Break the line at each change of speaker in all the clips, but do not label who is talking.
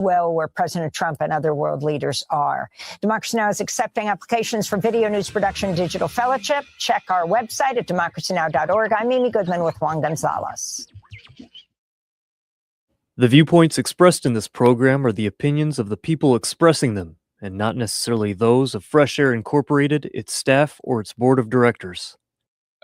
well where President Trump and other world leaders are. Democracy Now! Is accepting applications for video news production digital fellowship. Check our website at democracynow.org. I'm Amy Goodman with Juan Gonzalez.
The viewpoints expressed in this program are the opinions of the people expressing them, and not necessarily those of Fresh Air Incorporated, its staff, or its board of directors.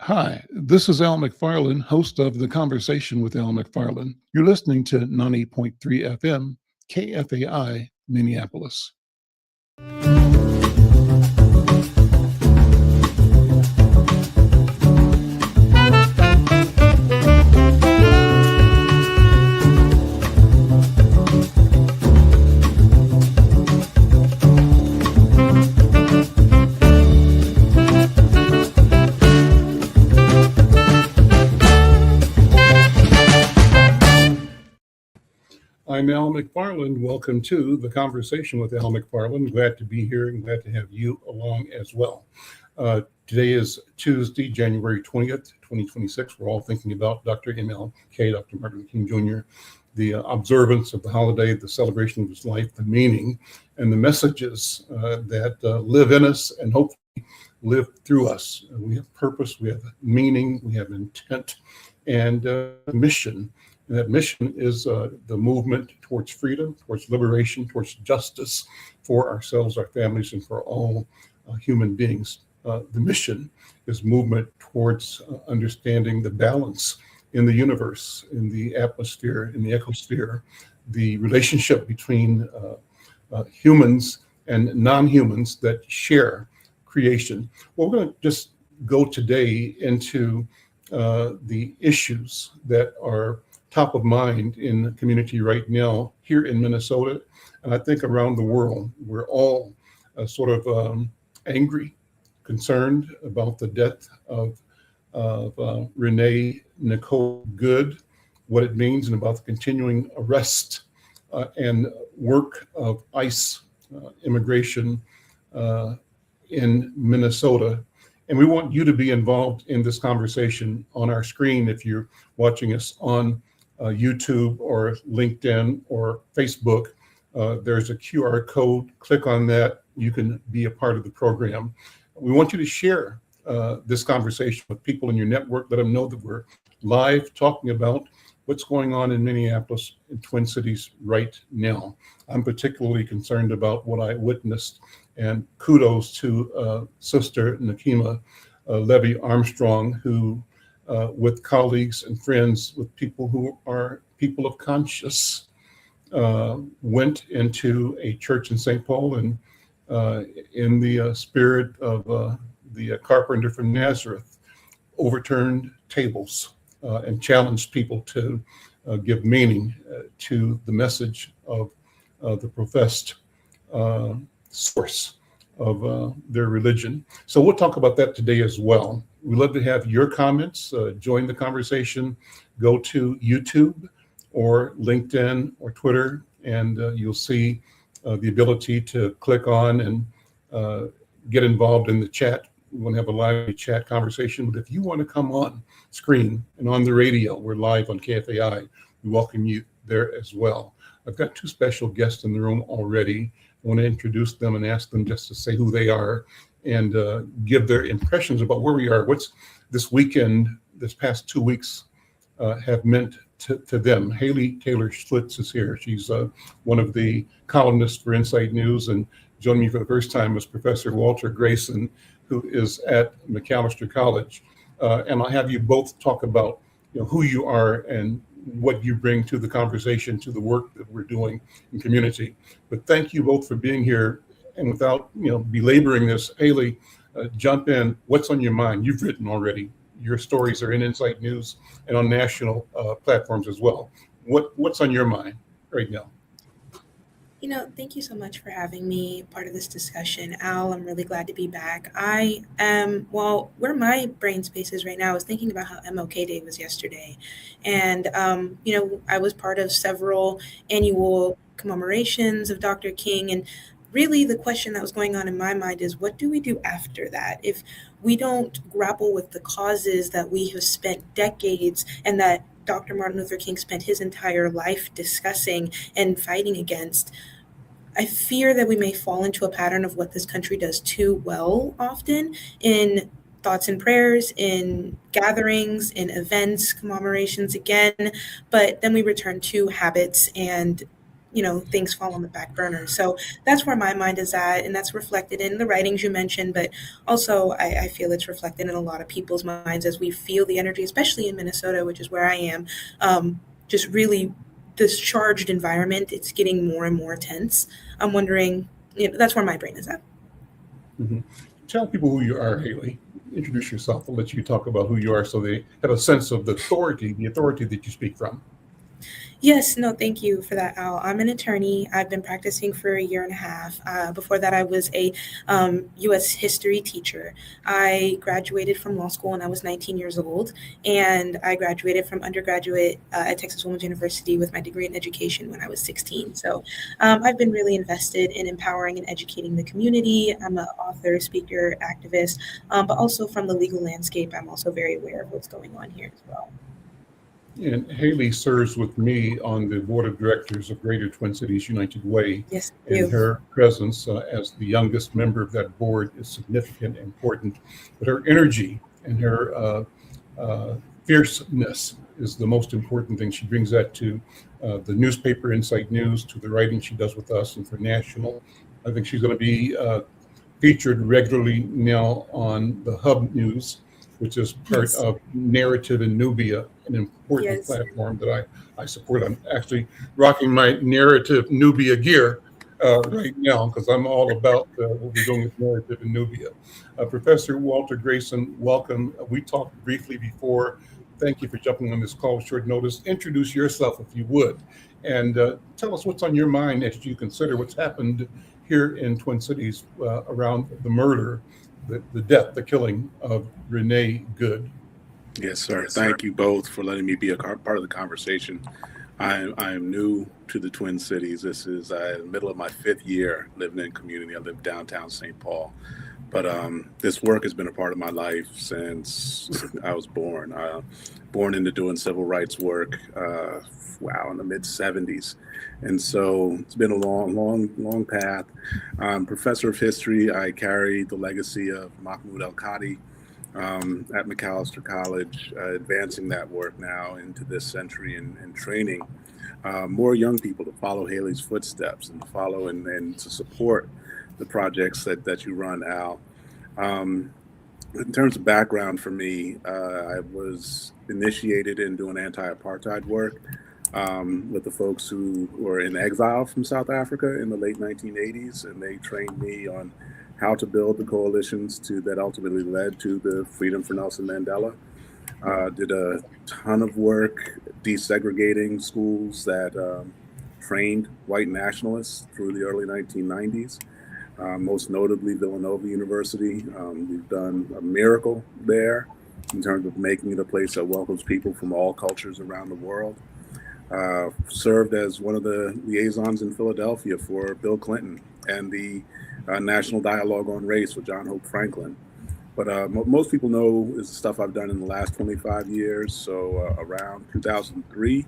Hi, this is Al McFarland, host of The Conversation with Al McFarland. You're listening to 90.3 FM, KFAI, Minneapolis. I'm Al McFarland. Welcome to The Conversation with Al McFarland. Glad to be here and glad to have you along as well. Today is Tuesday, January 20th, 2026. We're all thinking about Dr. MLK, Dr. Martin Luther King Jr., the observance of the holiday, the celebration of his life, the meaning, and the messages that live in us and hopefully live through us. We have purpose, we have meaning, we have intent, and mission. And that mission is the movement towards freedom, towards liberation, towards justice for ourselves, our families, and for all human beings. The mission is movement towards understanding the balance in the universe, in the atmosphere, in the ecosphere, the relationship between humans and non-humans that share creation. Well, we're going to just go today into the issues that are top of mind in the community right now here in Minnesota, and I think around the world. We're all sort of angry, concerned about the death of Renee Nicole Good, what it means, and about the continuing arrest and work of ICE immigration in Minnesota. And we want you to be involved in this conversation on our screen if you're watching us on YouTube or LinkedIn or Facebook. There's a QR code. Click on that. You can be a part of the program. We want you to share this conversation with people in your network. Let them know that we're live talking about what's going on in Minneapolis and Twin Cities right now. I'm particularly concerned about what I witnessed, and kudos to Sister Nakima Levy Armstrong, who with colleagues and friends, with people who are people of conscience, went into a church in St. Paul and in the spirit of the carpenter from Nazareth, overturned tables and challenged people to give meaning to the message of the professed source of their religion. So we'll talk about that today as well. We'd love to have your comments. Join the conversation. Go to YouTube or LinkedIn or Twitter, and you'll see the ability to click on and get involved in the chat. We want to have a live chat conversation, but if you want to come on screen and on the radio, we're live on KFAI. We welcome you there as well. I've got two special guests in the room already. I want to introduce them and ask them just to say who they are and give their impressions about where we are. What's this weekend, this past 2 weeks have meant to them. Haley Taylor Schlitz is here. She's one of the columnists for Insight News, and joining me for the first time is Professor Walter Grayson, who is at Macalester College. And I'll have you both talk about who you are and what you bring to the conversation, to the work that we're doing in community. But thank you both for being here. And without belaboring this, Haley, jump in. What's on your mind? You've written already. Your stories are in Insight News and on national platforms as well. What's on your mind right now?
Thank you so much for having me part of this discussion, Al. I'm really glad to be back. I am, where my brain space is right now is thinking about how MLK Day was yesterday. And, I was part of several annual commemorations of Dr. King. And really the question that was going on in my mind is, what do we do after that? If we don't grapple with the causes that we have spent decades and that Dr. Martin Luther King spent his entire life discussing and fighting against, I fear that we may fall into a pattern of what this country does too well often in thoughts and prayers, in gatherings, in events, commemorations again, but then we return to habits and things fall on the back burner. So that's where my mind is at, and that's reflected in the writings you mentioned, but also I feel it's reflected in a lot of people's minds as we feel the energy, especially in Minnesota, which is where I am, just really this charged environment. It's getting more and more tense. I'm wondering, that's where my brain is at.
Mm-hmm. Tell people who you are, Haley. Introduce yourself. I'll let you talk about who you are so they have a sense of the authority that you speak from.
Yes, no, thank you for that, Al. I'm an attorney. I've been practicing for a year and a half. Before that, I was a U.S. history teacher. I graduated from law school when I was 19 years old, and I graduated from undergraduate at Texas Women's University with my degree in education when I was 16. So I've been really invested in empowering and educating the community. I'm an author, speaker, activist, but also from the legal landscape, I'm also very aware of what's going on here as well.
And Haley serves with me on the board of directors of Greater Twin Cities United Way.
Yes,
and her presence as the youngest member of that board is significant and important. But her energy and her fierceness is the most important thing. She brings that to the newspaper, Insight News, to the writing she does with us, and for national. I think she's going to be featured regularly now on the Hub News, which is part of Narrative in Nubia, an important platform that I support. I'm actually rocking my Narrative Nubia gear right now because I'm all about what we're doing with Narrative in Nubia. Professor Walter Grayson, welcome. We talked briefly before. Thank you for jumping on this call with short notice. Introduce yourself if you would, and tell us what's on your mind as you consider what's happened here in Twin Cities around the murder, the death, the killing of Renee Good.
Yes, sir. Thank you both for letting me be a part of the conversation. I am new to the Twin Cities. This is the middle of my 5th year living in community. I live downtown St. Paul. But this work has been a part of my life since I was born. Born into doing civil rights work, in the mid-'70s. And so it's been a long path. Professor of history, I carry the legacy of Mahmoud El-Kadi at Macalester College, advancing that work now into this century and training more young people to follow Haley's footsteps and to follow and to support the projects that you run, Al. In terms of background for me, I was initiated in doing anti-apartheid work with the folks who were in exile from South Africa in the late 1980s, and they trained me on how to build the coalitions that ultimately led to the freedom for Nelson Mandela. Did a ton of work desegregating schools that trained white nationalists through the early 1990s. Most notably Villanova University. We've done a miracle there in terms of making it a place that welcomes people from all cultures around the world. Served as one of the liaisons in Philadelphia for Bill Clinton and the National Dialogue on Race with John Hope Franklin. But most people know is the stuff I've done in the last 25 years. So around 2003,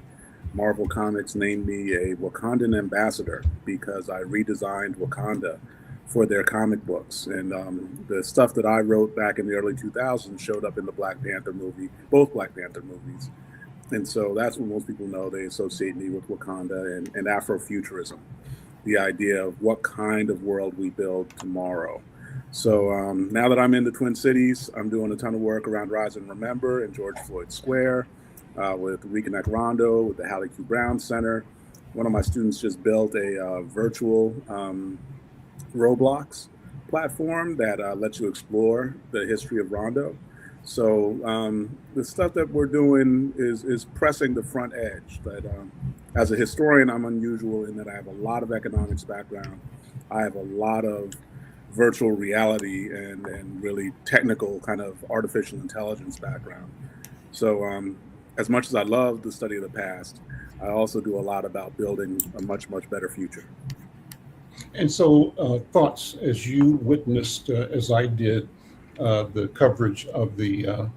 Marvel Comics named me a Wakandan ambassador because I redesigned Wakanda for their comic books. And the stuff that I wrote back in the early 2000s showed up in the Black Panther movie, both Black Panther movies. And so that's what most people know. They associate me with Wakanda and Afrofuturism, the idea of what kind of world we build tomorrow. So now that I'm in the Twin Cities, I'm doing a ton of work around Rise and Remember in George Floyd Square, with Reconnect Rondo, with the Hallie Q. Brown Center. One of my students just built a virtual Roblox platform that lets you explore the history of Rondo. So the stuff that we're doing is pressing the front edge. That as a historian, I'm unusual in that I have a lot of economics background. I have a lot of virtual reality and really technical kind of artificial intelligence background. So as much as I love the study of the past, I also do a lot about building a much, much better future.
And so thoughts as you witnessed, as I did, the coverage of the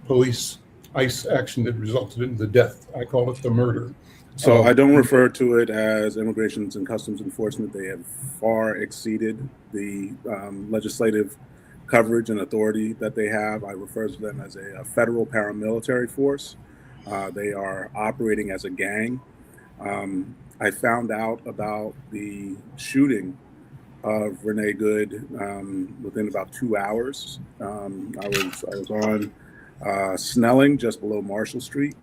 police ICE action that resulted in the death. I call it the murder.
So I don't refer to it as Immigration and Customs Enforcement. They have far exceeded the legislative coverage and authority that they have. I refer to them as a federal paramilitary force. They are operating as a gang. I found out about the shooting of Renee Good within about 2 hours. I was on Snelling, just below Marshall Street,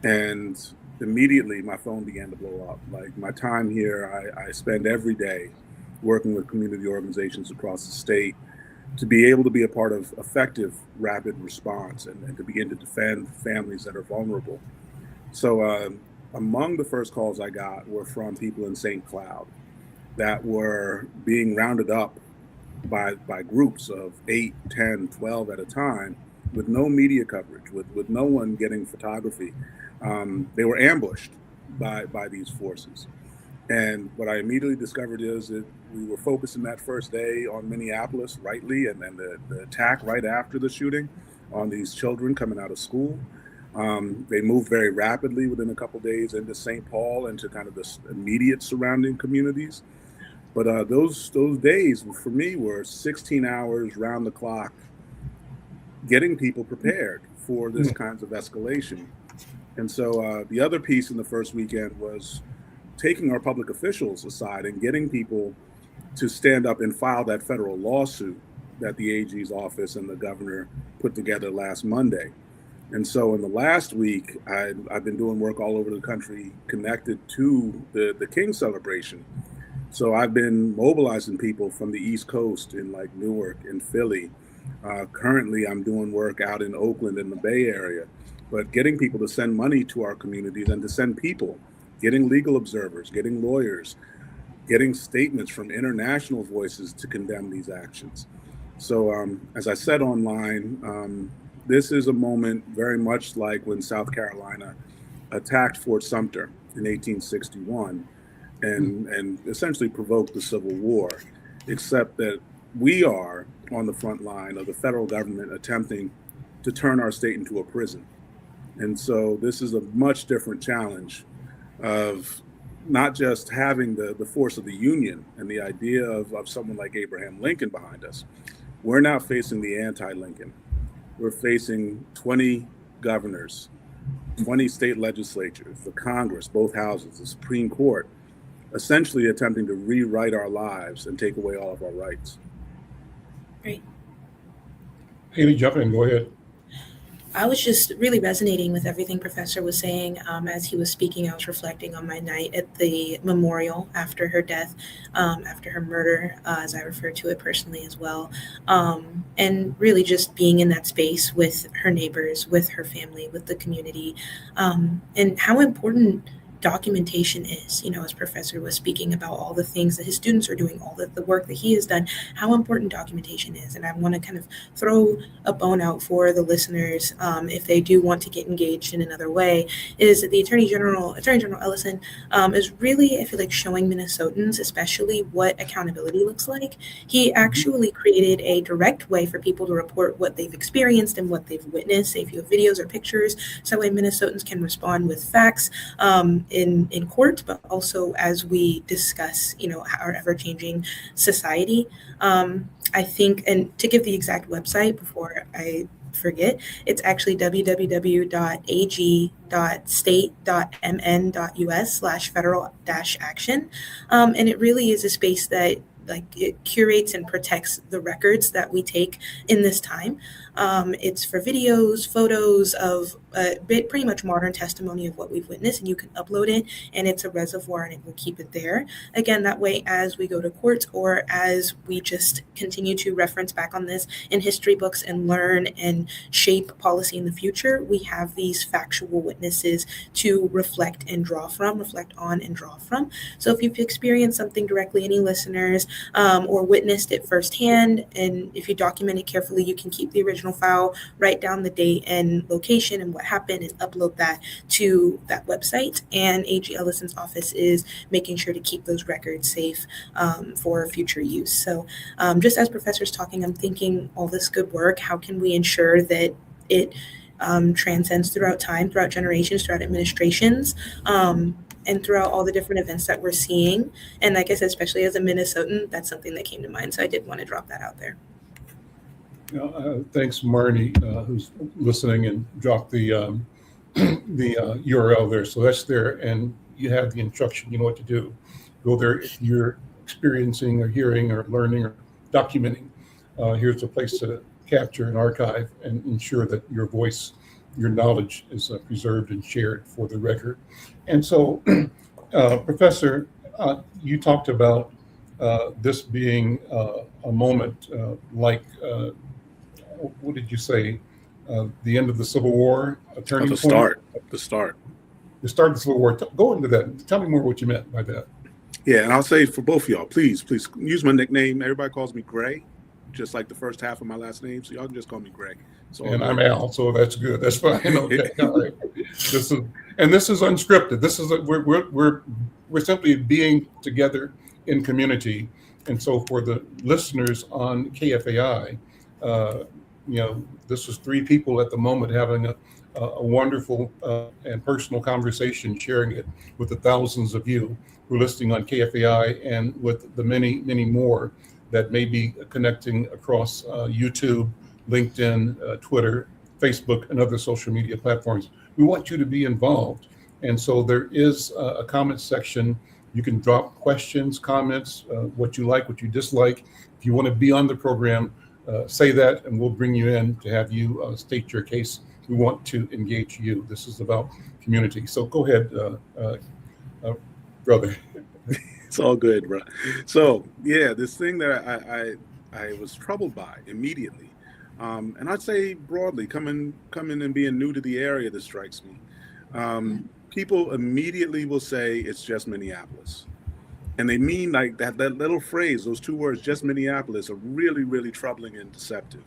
and immediately my phone began to blow up. Like, my time here, I spend every day working with community organizations across the state to be able to be a part of effective rapid response and to begin to defend families that are vulnerable. So among the first calls I got were from people in St. Cloud that were being rounded up by groups of 8, 10, 12 at a time with no media coverage, with no one getting photography. They were ambushed by these forces. And what I immediately discovered is that we were focusing that first day on Minneapolis, rightly, and then the attack right after the shooting on these children coming out of school. They moved very rapidly within a couple days into St. Paul, into kind of the immediate surrounding communities. But those days for me were 16 hours round the clock, getting people prepared for this kinds of escalation. And so the other piece in the first weekend was taking our public officials aside and getting people to stand up and file that federal lawsuit that the AG's office and the governor put together last Monday. And so in the last week, I've been doing work all over the country connected to the King celebration. So I've been mobilizing people from the East Coast in like Newark and Philly. Currently, I'm doing work out in Oakland in the Bay Area, but getting people to send money to our communities and to send people, getting legal observers, getting lawyers, getting statements from international voices to condemn these actions. So as I said online, this is a moment very much like when South Carolina attacked Fort Sumter in 1861 and essentially provoked the Civil War, except that we are on the front line of the federal government attempting to turn our state into a prison. And so this is a much different challenge of not just having the force of the Union and the idea of someone like Abraham Lincoln behind us. We're now facing the anti-Lincoln. We're facing 20 governors, 20 state legislatures, the Congress, both houses, the Supreme Court, essentially attempting to rewrite our lives and take away all of our rights.
Right.
Haley, jump in, go ahead.
I was just really resonating with everything Professor was saying. As he was speaking, I was reflecting on my night at the memorial after her death, after her murder, as I refer to it personally as well. And really just being in that space with her neighbors, with her family, with the community, and how important documentation is, as Professor was speaking about all the things that his students are doing, all the work that he has done, how important documentation is. And I want to kind of throw a bone out for the listeners, if they do want to get engaged in another way, is that the Attorney General Ellison is really, I feel like, showing Minnesotans especially what accountability looks like. He actually created a direct way for people to report what they've experienced and what they've witnessed, say if you have videos or pictures, so that way Minnesotans can respond with facts, in court, but also as we discuss, our ever-changing society. I think, and to give the exact website before I forget, it's actually www.ag.state.mn.us/federal-action. And it really is a space that it curates and protects the records that we take in this time. It's for videos, photos of pretty much modern testimony of what we've witnessed, and you can upload it, and it's a reservoir, and it will keep it there. Again, that way, as we go to court or as we just continue to reference back on this in history books and learn and shape policy in the future, we have these factual witnesses to reflect on and draw from. So if you've experienced something directly, any listeners, or witnessed it firsthand, and if you document it carefully, you can keep the original file, write down the date and location and what happened, and upload that to that website. And AG Ellison's office is making sure to keep those records safe for future use. So just as Professor's talking, I'm thinking all this good work, how can we ensure that it transcends throughout time, throughout generations, throughout administrations, and throughout all the different events that we're seeing. And like I said, especially as a Minnesotan, that's something that came to mind. So I did want to drop that out there.
Thanks, Marnie, who's listening and dropped the URL there. So that's there, and you have the instruction. You know what to do. Go there if you're experiencing or hearing or learning or documenting. Here's a place to capture and archive and ensure that your voice, your knowledge is preserved and shared for the record. And so, Professor, you talked about this being a moment like, what did you say? The end of the Civil War, a turning point?
The start
The start of the Civil War. Go into that. Tell me more what you meant by that.
Yeah, and I'll say for both of y'all, please use my nickname. Everybody calls me Gray, just like the first half of my last name. So y'all can just call me Gray. So
and I'm Al, so that's good. That's fine. Okay, all right. This is unscripted. This is we're simply being together in community. And so for the listeners on KFAI, this was three people at the moment having a wonderful and personal conversation, sharing it with the thousands of you who are listening on KFAI and with the many, many more that may be connecting across YouTube, LinkedIn, Twitter, Facebook, and other social media platforms. We want you to be involved. And so there is a comment section. You can drop questions, comments, what you like, what you dislike. If you want to be on the program, say that, and we'll bring you in to have you state your case. We want to engage you. This is about community. So go ahead, brother.
It's all good, bro. So yeah, this thing that I was troubled by immediately, and I'd say broadly, coming and being new to the area, this strikes me. People immediately will say it's just Minneapolis, and they mean like that little phrase, those two words, just Minneapolis, are really, really troubling and deceptive,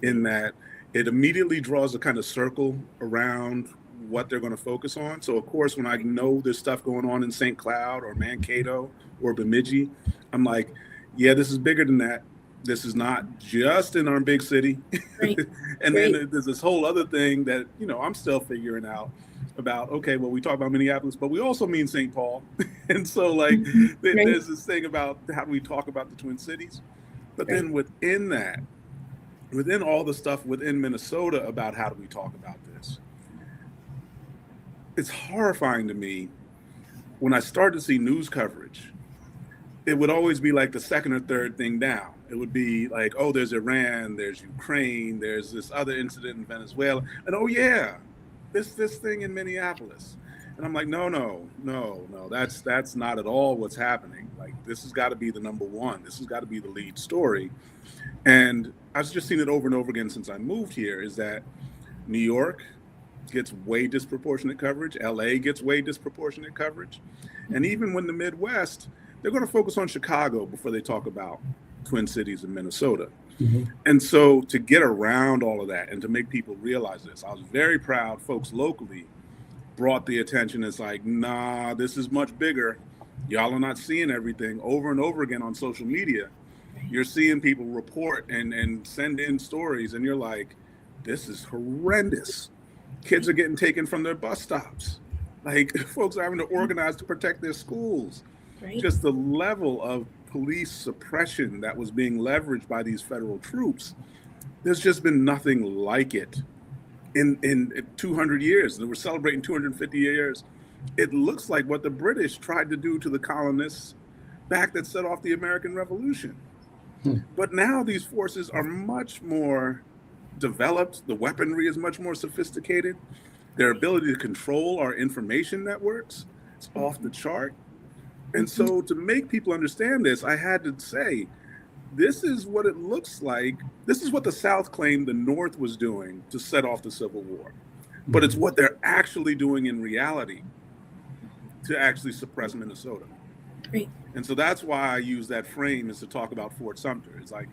in that it immediately draws a kind of circle around what they're going to focus on. So of course, when I know there's stuff going on in St. Cloud or Mankato or Bemidji, I'm like, yeah, this is bigger than that. This is not just in our big city.
Right.
And then there's this whole other thing that, I'm still figuring out about, okay, well, we talk about Minneapolis, but we also mean St. Paul. And so like, there's this thing about how do we talk about the Twin Cities? But then within that, within all the stuff within Minnesota about how do we talk about this, it's horrifying to me when I start to see news coverage. It would always be like the second or third thing down. It would be like, oh, there's Iran, there's Ukraine, there's this other incident in Venezuela, and oh yeah, this thing in Minneapolis. And I'm like, no, that's not at all what's happening. Like, this has got to be the number one. This has got to be the lead story. And I've just seen it over and over again since I moved here, is that New York gets way disproportionate coverage. LA gets way disproportionate coverage. And even when the Midwest, they're going to focus on Chicago before they talk about Twin Cities in Minnesota. Mm-hmm. And so to get around all of that and to make people realize this, I was very proud folks locally brought the attention. It's like, nah, this is much bigger. Y'all are not seeing everything over and over again on social media. You're seeing people report and send in stories, and you're like, this is horrendous. Kids are getting taken from their bus stops. Like, folks are having to organize to protect their schools. Right. Just the level of police suppression that was being leveraged by these federal troops, there's just been nothing like it in 200 years. And we're celebrating 250 years. It looks like what the British tried to do to the colonists back that set off the American Revolution. But now these forces are much more developed. The weaponry is much more sophisticated. Their ability to control our information networks is off the chart. And so to make people understand this, I had to say, this is what it looks like. This is what the South claimed the North was doing to set off the Civil War. But it's what they're actually doing in reality to actually suppress Minnesota.
Great.
And so that's why I use that frame, is to talk about Fort Sumter. It's like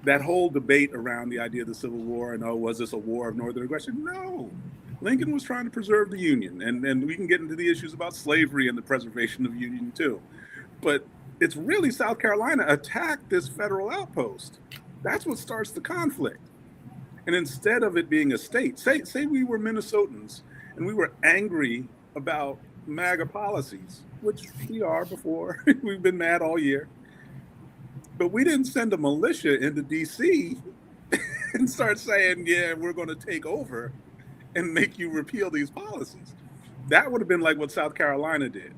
that whole debate around the idea of the Civil War and, oh, was this a war of Northern aggression? No. Lincoln was trying to preserve the Union. And we can get into the issues about slavery and the preservation of Union too. But it's really South Carolina attacked this federal outpost. That's what starts the conflict. And instead of it being a state, say we were Minnesotans and we were angry about MAGA policies, which we are before. We've been mad all year. But we didn't send a militia into DC and start saying, yeah, we're going to take over and make you repeal these policies. That would have been like what South Carolina did.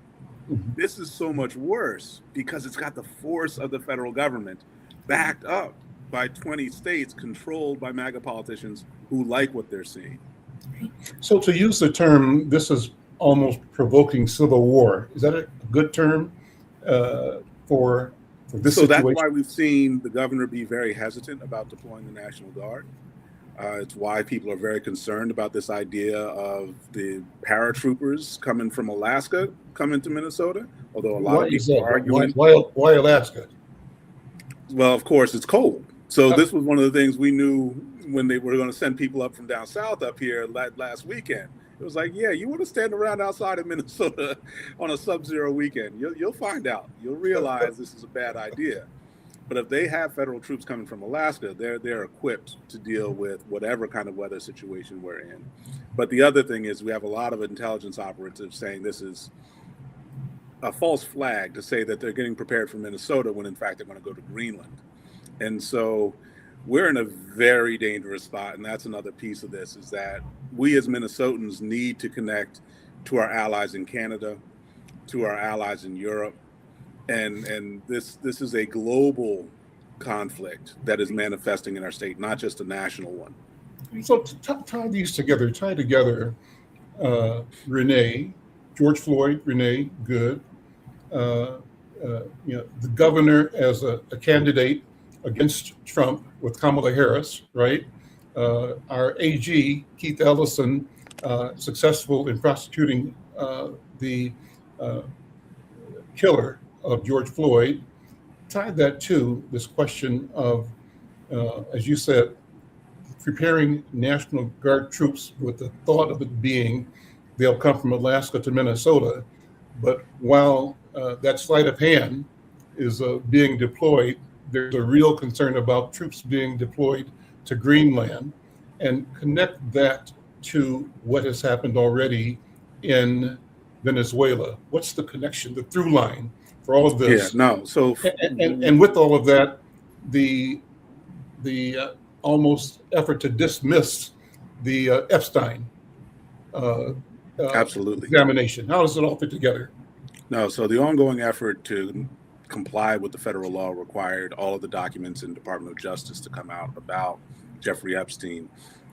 This is so much worse because it's got the force of the federal government backed up by 20 states controlled by MAGA politicians who like what they're seeing.
So to use the term, this is almost provoking civil war. Is that a good term for this
So
situation?
that's why we've seen the governor be very hesitant about deploying the National Guard. It's why people are very concerned about this idea of the paratroopers coming from Alaska coming to Minnesota, although a lot
Why
of
is
people
that?
are arguing.
Why Alaska?
Well, of course, it's cold. So this was one of the things we knew when they were going to send people up from down south up here last weekend. It was like, yeah, you want to stand around outside of Minnesota on a sub-zero weekend. You'll find out. You'll realize this is a bad idea. But if they have federal troops coming from Alaska, they're equipped to deal with whatever kind of weather situation we're in. But the other thing is we have a lot of intelligence operatives saying this is a false flag to say that they're getting prepared for Minnesota when in fact they're going to go to Greenland. And so we're in a very dangerous spot. And that's another piece of this, is that we as Minnesotans need to connect to our allies in Canada, to our allies in Europe. And this is a global conflict that is manifesting in our state, not just a national one.
So tie these together. Tie together Renee, George Floyd, Renee, good. The governor as a candidate against Trump with Kamala Harris, right? Our AG, Keith Ellison, successful in prosecuting the killer of George Floyd. Tie that to this question of, as you said, preparing National Guard troops with the thought of it being they'll come from Alaska to Minnesota. But while that sleight of hand is being deployed, there's a real concern about troops being deployed to Greenland, and connect that to what has happened already in Venezuela. What's the connection, the through line for all of this?
Yeah, no. So
and with all of that, the almost effort to dismiss the Epstein
absolutely
examination. How does it all fit together?
No, so the ongoing effort to comply with the federal law required all of the documents in Department of Justice to come out about Jeffrey Epstein.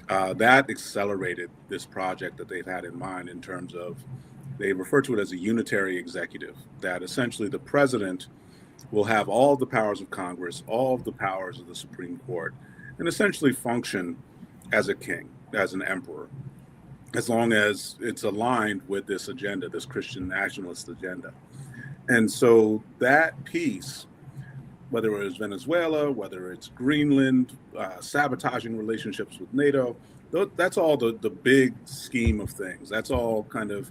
That accelerated this project that they've had in mind in terms of, they refer to it as a unitary executive, that essentially the president will have all the powers of Congress, all of the powers of the Supreme Court, and essentially function as a king, as an emperor, as long as it's aligned with this agenda, this Christian nationalist agenda. And so that piece, whether it was Venezuela, whether it's Greenland, sabotaging relationships with NATO, that's all the big scheme of things. That's all kind of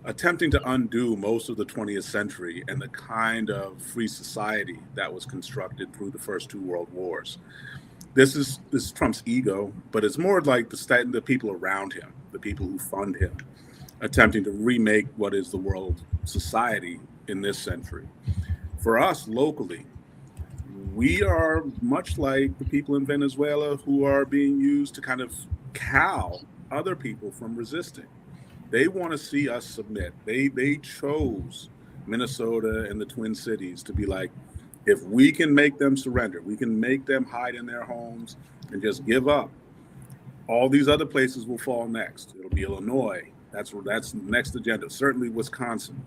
attempting to undo most of the 20th century and the kind of free society that was constructed through the first two world wars. This is Trump's ego, but it's more like the people around him, the people who fund him, attempting to remake what is the world society in this century. For us locally, we are much like the people in Venezuela who are being used to kind of cow other people from resisting. They want to see us submit. They chose Minnesota and the Twin Cities to be like, if we can make them surrender, we can make them hide in their homes and just give up, all these other places will fall next. It'll be Illinois. That's the next agenda. Certainly Wisconsin.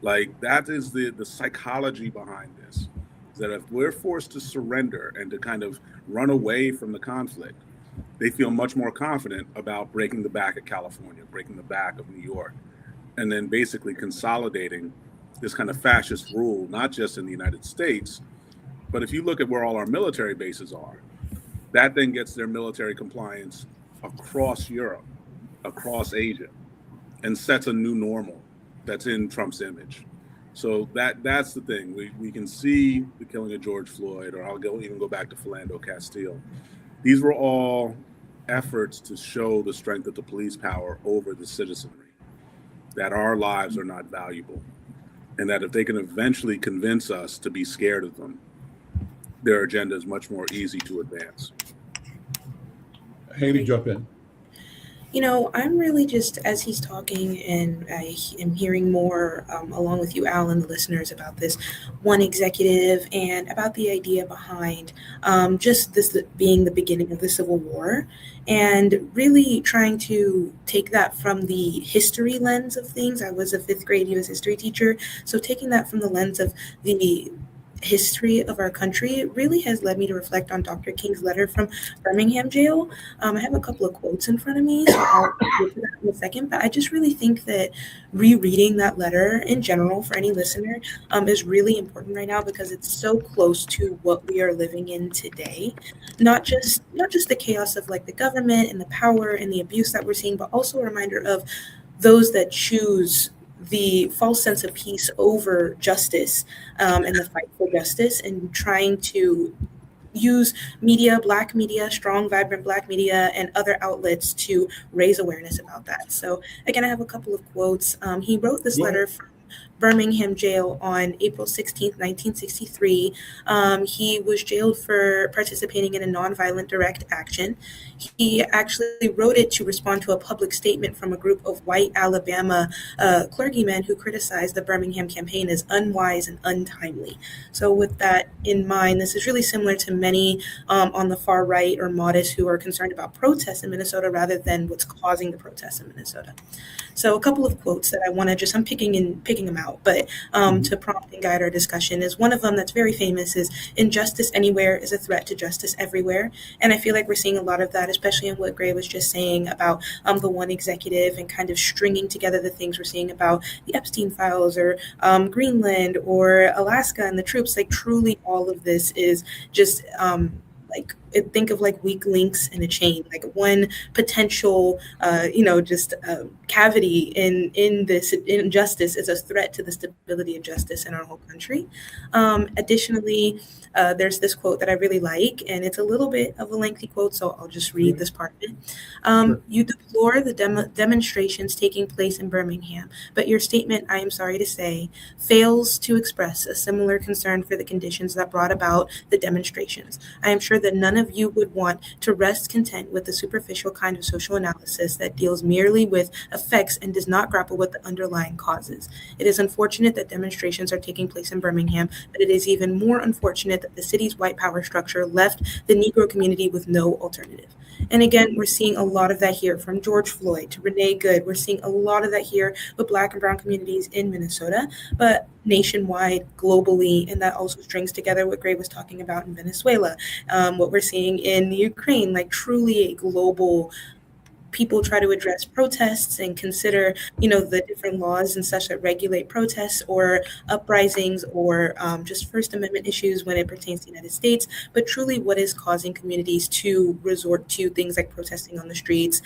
Like, that is the psychology behind this, that if we're forced to surrender and to kind of run away from the conflict, they feel much more confident about breaking the back of California, breaking the back of New York, and then basically consolidating this kind of fascist rule, not just in the United States, but if you look at where all our military bases are, that then gets their military compliance across Europe, across Asia, and sets a new normal that's in Trump's image. So that's the thing. We can see the killing of George Floyd, or I'll even go back to Philando Castile. These were all efforts to show the strength of the police power over the citizenry, that our lives are not valuable, and that if they can eventually convince us to be scared of them, their agenda is much more easy to advance.
Haley, jump in.
You know, I'm really just, as he's talking, and I am hearing more along with you, Al, and the listeners about this one executive and about the idea behind just this being the beginning of the Civil War, and really trying to take that from the history lens of things. I was a fifth grade U.S. history teacher, so taking that from the lens of the history of our country really has led me to reflect on Dr. King's letter from Birmingham jail. I have a couple of quotes in front of me, so I'll get to that in a second, but I just really think that rereading that letter in general for any listener is really important right now, because it's so close to what we are living in today. Not just the chaos of like the government and the power and the abuse that we're seeing, but also a reminder of those that choose the false sense of peace over justice and the fight for justice, and trying to use media, Black media, strong, vibrant Black media, and other outlets to raise awareness about that. So again, I have a couple of quotes. He wrote this letter from Birmingham jail on April 16th, 1963. He was jailed for participating in a nonviolent direct action. He actually wrote it to respond to a public statement from a group of white Alabama clergymen who criticized the Birmingham campaign as unwise and untimely. So with that in mind, this is really similar to many on the far right or modest who are concerned about protests in Minnesota rather than what's causing the protests in Minnesota. So a couple of quotes that I want to just, I'm picking them out, but to prompt and guide our discussion is one of them that's very famous is injustice anywhere is a threat to justice everywhere. And I feel like we're seeing a lot of that, especially in what Gray was just saying about the one executive and kind of stringing together the things we're seeing about the Epstein files or Greenland or Alaska and the troops. Like truly all of this is just think of like weak links in a chain, like one potential, cavity in this injustice is a threat to the stability of justice in our whole country. Additionally, there's this quote that I really like, and it's a little bit of a lengthy quote, so I'll just read this part of it. You deplore the demonstrations taking place in Birmingham, but your statement, I am sorry to say, fails to express a similar concern for the conditions that brought about the demonstrations. I am sure that none of you would want to rest content with the superficial kind of social analysis that deals merely with effects and does not grapple with the underlying causes. It is unfortunate that demonstrations are taking place in Birmingham, but it is even more unfortunate that the city's white power structure left the Negro community with no alternative. And again, we're seeing a lot of that here, from George Floyd to Renee Good. We're seeing a lot of that here with Black and brown communities in Minnesota, but nationwide, globally, and that also strings together what Gray was talking about in Venezuela, what we're seeing in Ukraine, like truly a global. People try to address protests and consider, the different laws and such that regulate protests or uprisings or just First Amendment issues when it pertains to the United States, but truly what is causing communities to resort to things like protesting on the streets,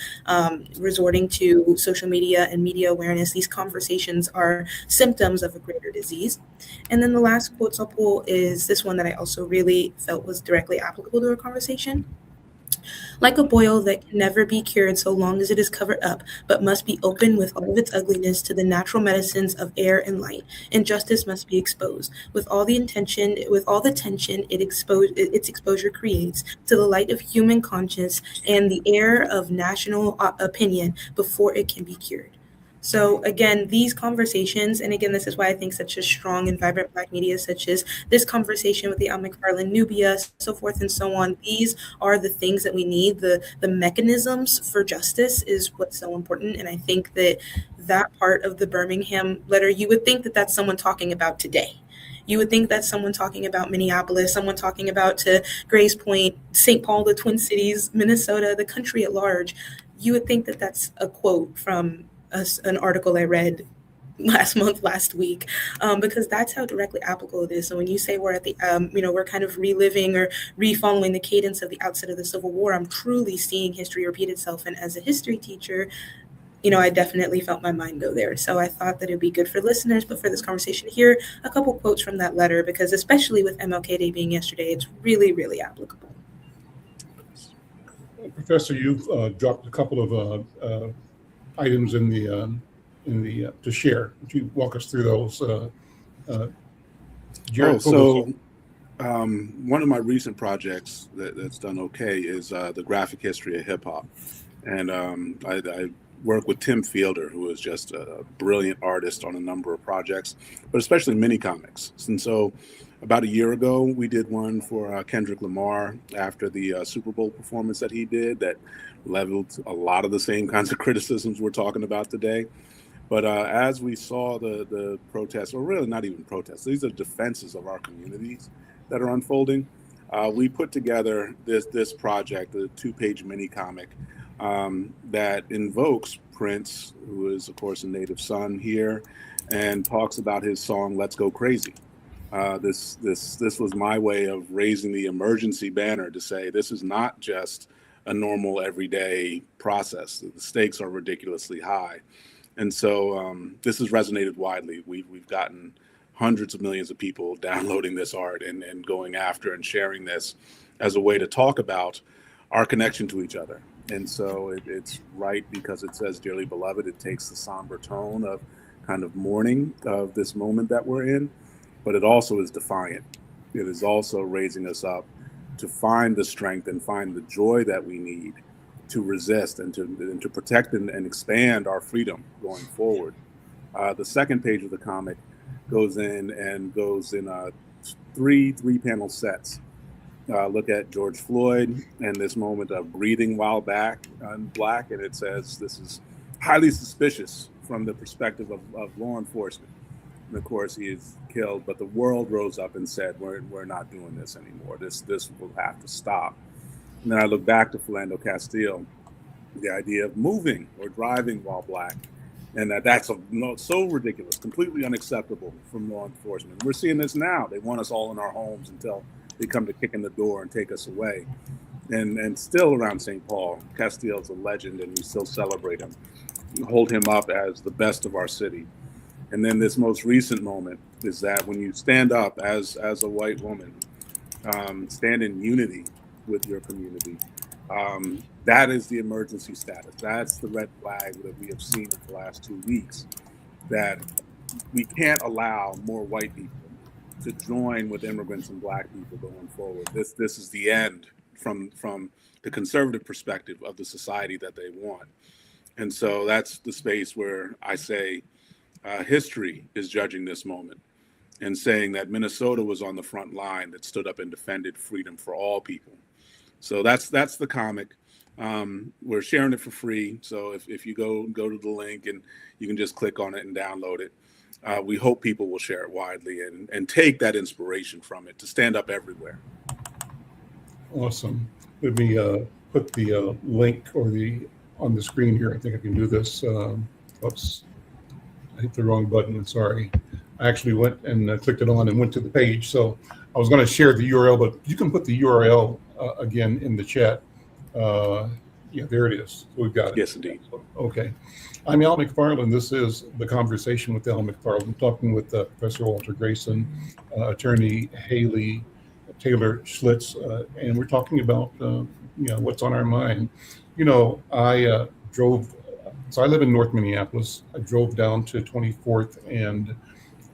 resorting to social media and media awareness. These conversations are symptoms of a greater disease. And then the last quote I'll pull is this one that I also really felt was directly applicable to our conversation. Like a boil that can never be cured so long as it is covered up, but must be open with all of its ugliness to the natural medicines of air and light. Injustice must be exposed with all the tension its exposure creates to the light of human conscience and the air of national opinion before it can be cured. So again, these conversations, and again, this is why I think such a strong and vibrant Black media, such as this conversation with the Al McFarland Nubia, so forth and so on, these are the things that we need. The mechanisms for justice is what's so important. And I think that part of the Birmingham letter, you would think that that's someone talking about today. You would think that's someone talking about Minneapolis, someone talking about, to Gray's point, St. Paul, the Twin Cities, Minnesota, the country at large. You would think that that's a quote from an article I read last week, because that's how directly applicable it is. So when you say we're at the, we're kind of reliving or refollowing the cadence of the outset of the Civil War, I'm truly seeing history repeat itself. And as a history teacher, I definitely felt my mind go there. So I thought that it'd be good for listeners, but for this conversation to hear a couple quotes from that letter, because especially with MLK Day being yesterday, it's really, really applicable.
Professor, you've dropped a couple of items in the to share. Would you walk us through those? Jared
One of my recent projects that's done okay is the graphic history of hip hop, and I work with Tim Fielder, who is just a brilliant artist on a number of projects, but especially mini comics. And so, about a year ago, we did one for Kendrick Lamar after the Super Bowl performance that he did that leveled a lot of the same kinds of criticisms we're talking about today. But as we saw the protests, or really not even protests, these are defenses of our communities that are unfolding. We put together this project, a 2-page mini comic that invokes Prince, who is of course a native son here, and talks about his song "Let's Go Crazy." This was my way of raising the emergency banner to say this is not just a normal everyday process. The stakes are ridiculously high. And so this has resonated widely. We've gotten hundreds of millions of people downloading this art and going after and sharing this as a way to talk about our connection to each other. And so it's right because it says "Dearly Beloved." It takes the somber tone of kind of mourning of this moment that we're in, but it also is defiant. It is also raising us up to find the strength and find the joy that we need to resist and to protect and expand our freedom going forward. The second page of the comic goes in three panel sets. Look at George Floyd and this moment of breathing while black, and it says this is highly suspicious from the perspective of law enforcement. And of course, he is killed, but the world rose up and said, "We're not doing this anymore. This will have to stop." And then I look back to Philando Castile, the idea of moving or driving while black, and that's so ridiculous, completely unacceptable from law enforcement. We're seeing this now. They want us all in our homes until they come to kick in the door and take us away. And still around St. Paul, Castile's a legend, and we still celebrate him. We hold him up as the best of our city. And then this most recent moment is that when you stand up as a white woman, stand in unity with your community, that is the emergency status. That's the red flag that we have seen in the last 2 weeks, that we can't allow more white people to join with immigrants and black people going forward. This is the end from the conservative perspective of the society that they want. And so that's the space where I say history is judging this moment and saying that Minnesota was on the front line that stood up and defended freedom for all people. So that's the comic. We're sharing it for free. So if you go to the link and you can just click on it and download it. We hope people will share it widely and take that inspiration from it to stand up everywhere.
Awesome. Let me put the link on the screen here. I think I can do this. Oops, I hit the wrong button. Sorry. I actually went and clicked it on and went to the page. So I was going to share the URL, but you can put the URL again in the chat. Yeah, there it is. We've got it.
Yes, indeed.
Okay. I'm Al McFarland. This is The Conversation with Al McFarland. I'm talking with Professor Walter Grayson, Attorney Haley Taylor Schlitz, and we're talking about what's on our mind. I drove. So I live in North Minneapolis. I drove down to 24th and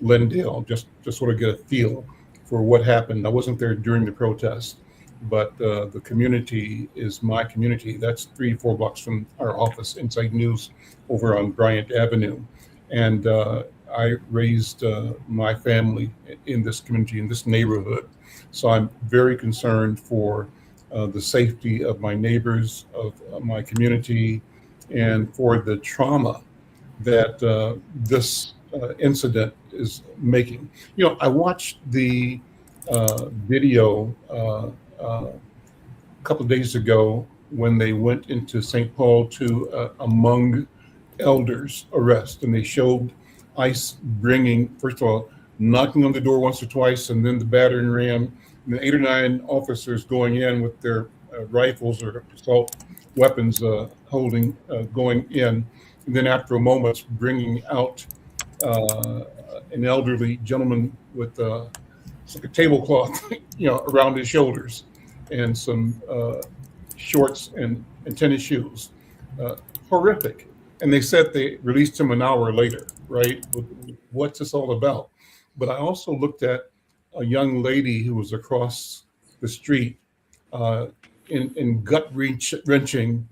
Lindale just to sort of get a feel for what happened. I wasn't there during the protest, but the community is my community. That's 3 to 4 blocks from our office, Inside News, over on Bryant Avenue. And I raised my family in this community, in this neighborhood. So I'm very concerned for the safety of my neighbors, of my community, and for the trauma that this incident is making. I watched the video a couple of days ago when they went into St. Paul to a Hmong elders arrest, and they showed ICE bringing, first of all, knocking on the door once or twice, and then the battering ram, and then 8 or 9 officers going in with their rifles or assault weapons going in, and then after a moment bringing out an elderly gentleman with it's like a tablecloth around his shoulders and some shorts and and tennis shoes. Horrific. And they said they released him an hour later, right? What's this all about? But I also looked at a young lady who was across the street in gut-wrenching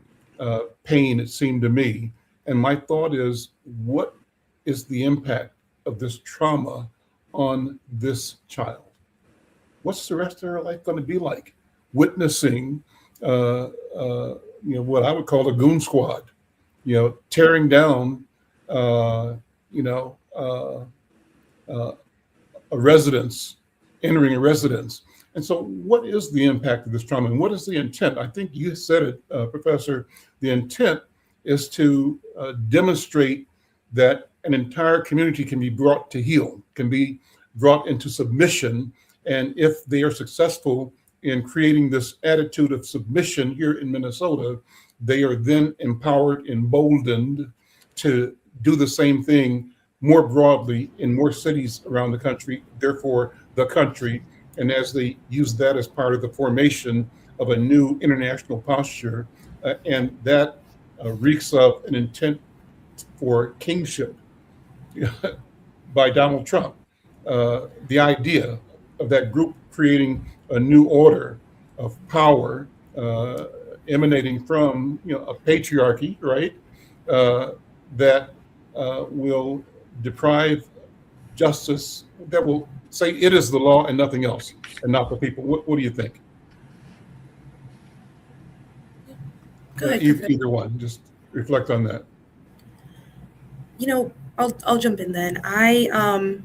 pain, it seemed to me. And my thought is, what is the impact of this trauma on this child? What's the rest of her life going to be like? Witnessing, what I would call a goon squad, tearing down, a residence, entering a residence. And so what is the impact of this trauma and what is the intent? I think you said it, Professor, the intent is to demonstrate that an entire community can be brought to heel, can be brought into submission. And if they are successful in creating this attitude of submission here in Minnesota, they are then empowered, emboldened to do the same thing more broadly in more cities around the country, therefore the country. And as they use that as part of the formation of a new international posture, and that reeks of an intent for kingship by Donald Trump. The idea of that group creating a new order of power emanating from a patriarchy, right? That will deprive justice, that will say it is the law and nothing else, and not the people. What do you think?
Go ahead.
Either one, just reflect on that.
I'll jump in then. I'm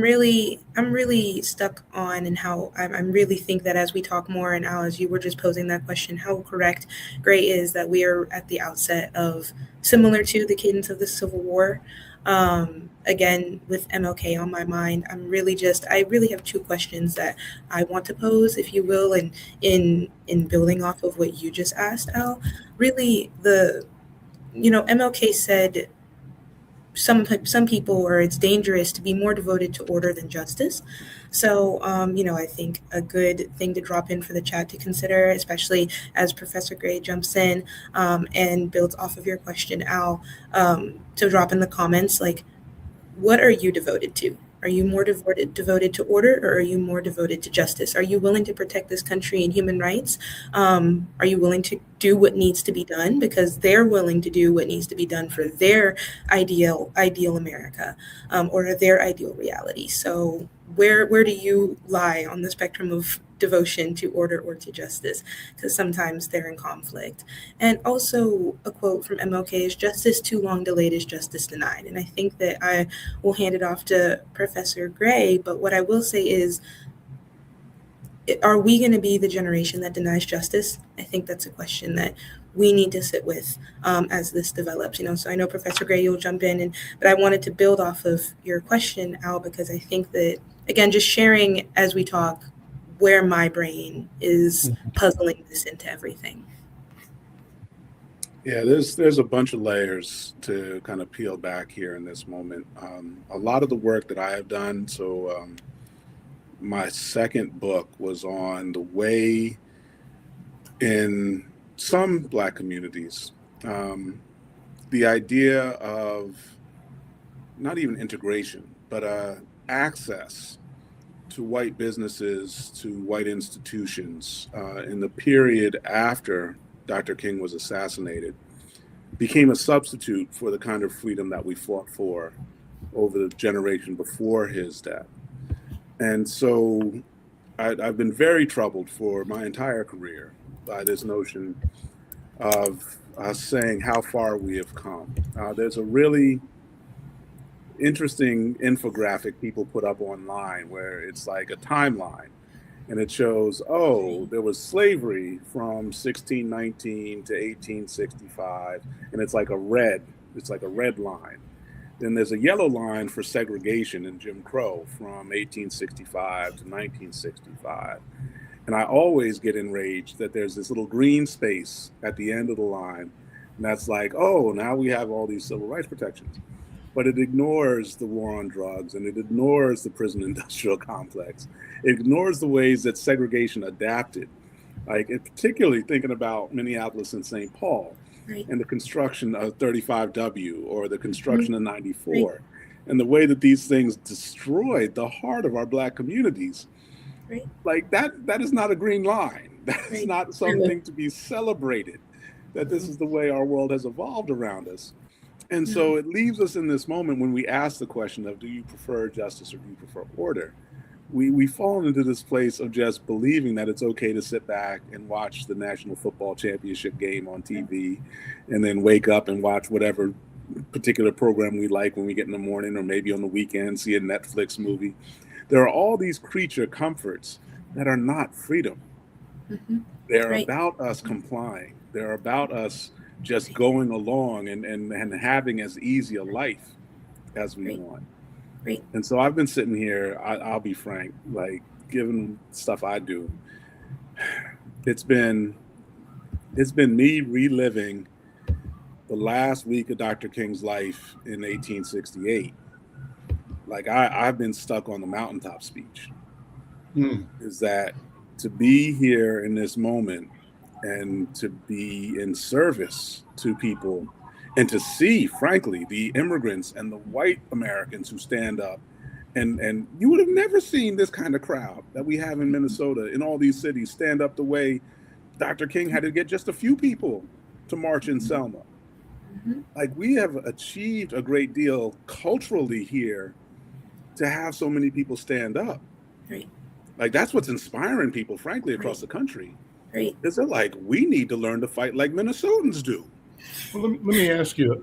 really stuck on and how I really think that as we talk more and as you were just posing that question, how correct Gray is that we are at the outset of similar to the cadence of the Civil War. Again, with MLK on my mind, I really have two questions that I want to pose, if you will, and in building off of what you just asked, Al. Really, MLK said some people, or it's dangerous to be more devoted to order than justice. So, I think a good thing to drop in for the chat to consider, especially as Professor Gray jumps in and builds off of your question, Al, to drop in the comments, like, what are you devoted to? Are you more devoted to order, or are you more devoted to justice? Are you willing to protect this country and human rights? Are you willing to do what needs to be done because they're willing to do what needs to be done for their ideal America, or their ideal reality? So where do you lie on the spectrum of devotion to order or to justice? Because sometimes they're in conflict. And also a quote from MLK is, "Justice too long delayed is justice denied." And I think that I will hand it off to Professor Gray, but what I will say is, are we going to be the generation that denies justice? I think that's a question that we need to sit with as this develops. So I know Professor Gray, you'll jump in, but I wanted to build off of your question, Al, because I think that, again, just sharing as we talk where my brain is puzzling this into everything.
Yeah, there's a bunch of layers to kind of peel back here in this moment. A lot of the work that I have done, so my second book was on the way in some Black communities, the idea of not even integration, but access to white businesses, to white institutions in the period after Dr. King was assassinated, became a substitute for the kind of freedom that we fought for over the generation before his death. And so I've been very troubled for my entire career by this notion of us saying how far we have come. There's a really interesting infographic people put up online where it's like a timeline, and it shows, there was slavery from 1619 to 1865, and it's like a red line. Then there's a yellow line for segregation and Jim Crow from 1865 to 1965. And I always get enraged that there's this little green space at the end of the line, and that's like, now we have all these civil rights protections. But it ignores the war on drugs, and it ignores the prison industrial complex. It ignores the ways that segregation adapted Like, and particularly thinking about Minneapolis and St. Paul
Right.
and the construction of 35W or the
Mhm.
construction of 94 and the way that these things destroyed the heart of our Black communities.
Right.
Like, that is not a green line. That is
Right.
not something to be celebrated, that this is the way our world has evolved around us. And so it leaves us in this moment when we ask the question of, do you prefer justice or do you prefer order? We fall into this place of just believing that it's okay to sit back and watch the National Football Championship game on TV and then wake up and watch whatever particular program we like when we get in the morning, or maybe on the weekend, see a Netflix movie. There are all these creature comforts that are not freedom.
Mhm.
They're
Right.
about us complying. They're about us just going along and having as easy a life as we
Right.
want.
Right.
And so I've been sitting here, I'll be frank, like, given stuff I do, it's been me reliving the last week of Dr. King's life in 1868. Like, I've been stuck on the mountaintop speech. Is that to be here in this moment and to be in service to people and to see, frankly, the immigrants and the white Americans who stand up. And you would have never seen this kind of crowd that we have in Minnesota, in all these cities, stand up the way Dr. King had to get just a few people to march in Selma.
Mhm.
Like, we have achieved a great deal culturally here to have so many people stand up.
Right.
Like, that's what's inspiring people, frankly, across the country.
Right.
Is they're like, we need to learn to fight like Minnesotans do.
Well, let me ask you,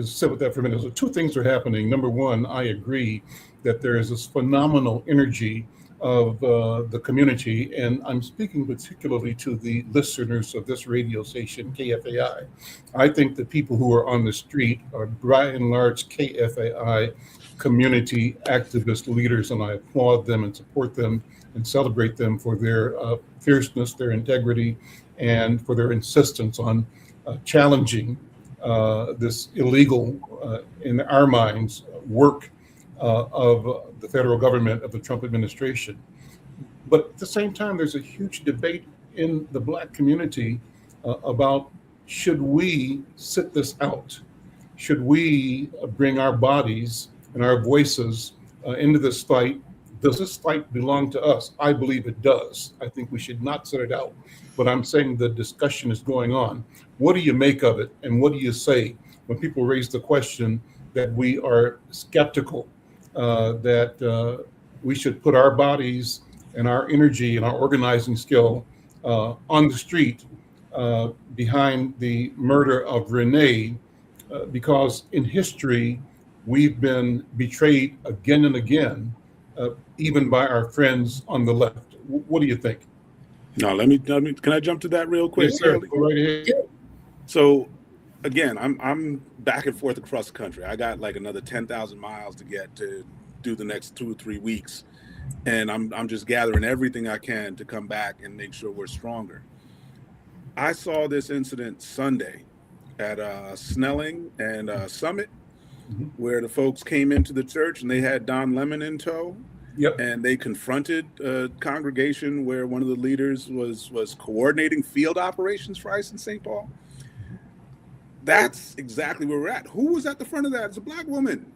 sit with that for a minute. So two things are happening. Number one, I agree that there is this phenomenal energy of the community, and I'm speaking particularly to the listeners of this radio station, KFAI. I think the people who are on the street are, by and large, KFAI community activist leaders, and I applaud them and support them and celebrate them for their fierceness, their integrity, and for their insistence on challenging this illegal, in our minds, work of the federal government, of the Trump administration. But at the same time, there's a huge debate in the Black community about, should we sit this out? Should we bring our bodies and our voices into this fight? Does this fight belong to us? I believe it does. I think we should not sit it out. But I'm saying the discussion is going on. What do you make of it? And what do you say when people raise the question that we are skeptical, that we should put our bodies and our energy and our organizing skill on the street behind the murder of Renee, because in history, we've been betrayed again and again, even by our friends on the left. What do you think?
No, let me. Can I jump to that real quick?
Yes, sir.
Shirley?
Go right ahead.
So, again, I'm back and forth across the country. I got like another 10,000 miles to get to do the next 2 or 3 weeks, and I'm just gathering everything I can to come back and make sure we're stronger. I saw this incident Sunday at Snelling and Summit, where the folks came into the church and they had Don Lemon in tow.
Yep.
And they confronted a congregation where one of the leaders was coordinating field operations for ICE in St. Paul. That's exactly where we're at. Who was at the front of that? It's a Black woman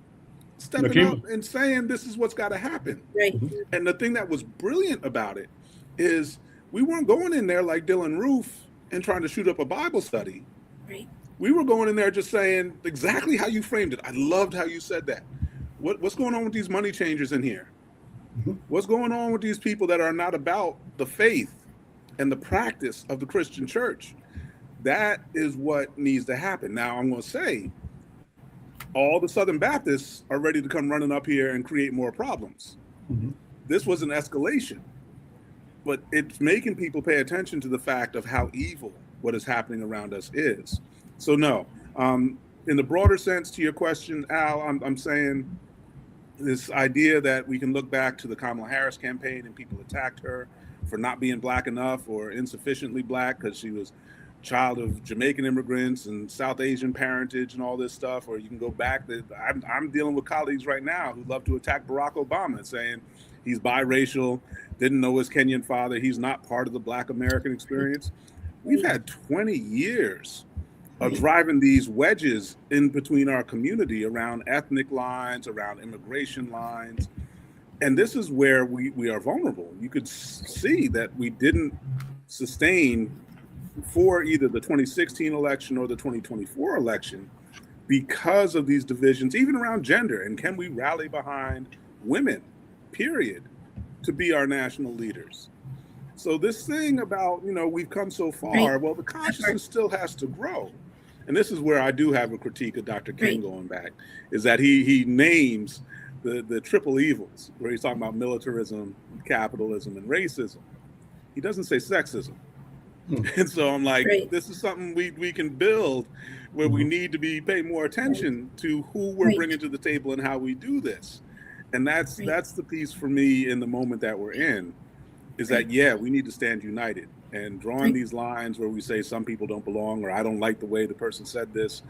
stepping
Nakima.
up and saying this is what's got to happen.
Right.
And the thing that was brilliant about it is we weren't going in there like Dylan Roof and trying to shoot up a Bible study.
Right.
We were going in there just saying exactly how you framed it. I loved how you said that. What's going on with these money changers in here? What's going on with these people that are not about the faith and the practice of the Christian church? That is what needs to happen. Now, I'm going to say all the Southern Baptists are ready to come running up here and create more problems. This was an escalation, but it's making people pay attention to the fact of how evil what is happening around us is. So no, in the broader sense to your question, Al, I'm saying this idea that we can look back to the Kamala Harris campaign and people attacked her for not being Black enough or insufficiently Black because she was a child of Jamaican immigrants and South Asian parentage and all this stuff. Or you can go back. I'm dealing with colleagues right now who love to attack Barack Obama, saying he's biracial, didn't know his Kenyan father. He's not part of the Black American experience. We've had 20 years of driving these wedges in between our community around ethnic lines, around immigration lines. And this is where we are vulnerable. You could see that we didn't sustain for either the 2016 election or the 2024 election because of these divisions, even around gender. And can we rally behind women, period, to be our national leaders? So this thing about, we've come so far, well, the consciousness still has to grow. And this is where I do have a critique of Dr. King going back, is that he names the triple evils, where he's talking about militarism, capitalism, and racism. He doesn't say sexism. And so I'm like, this is something we can build where we need to pay more attention to who we're bringing to the table and how we do this. And that's the piece for me in the moment that we're in, is that, we need to stand united. And drawing these lines where we say some people don't belong, or I don't like the way the person said this.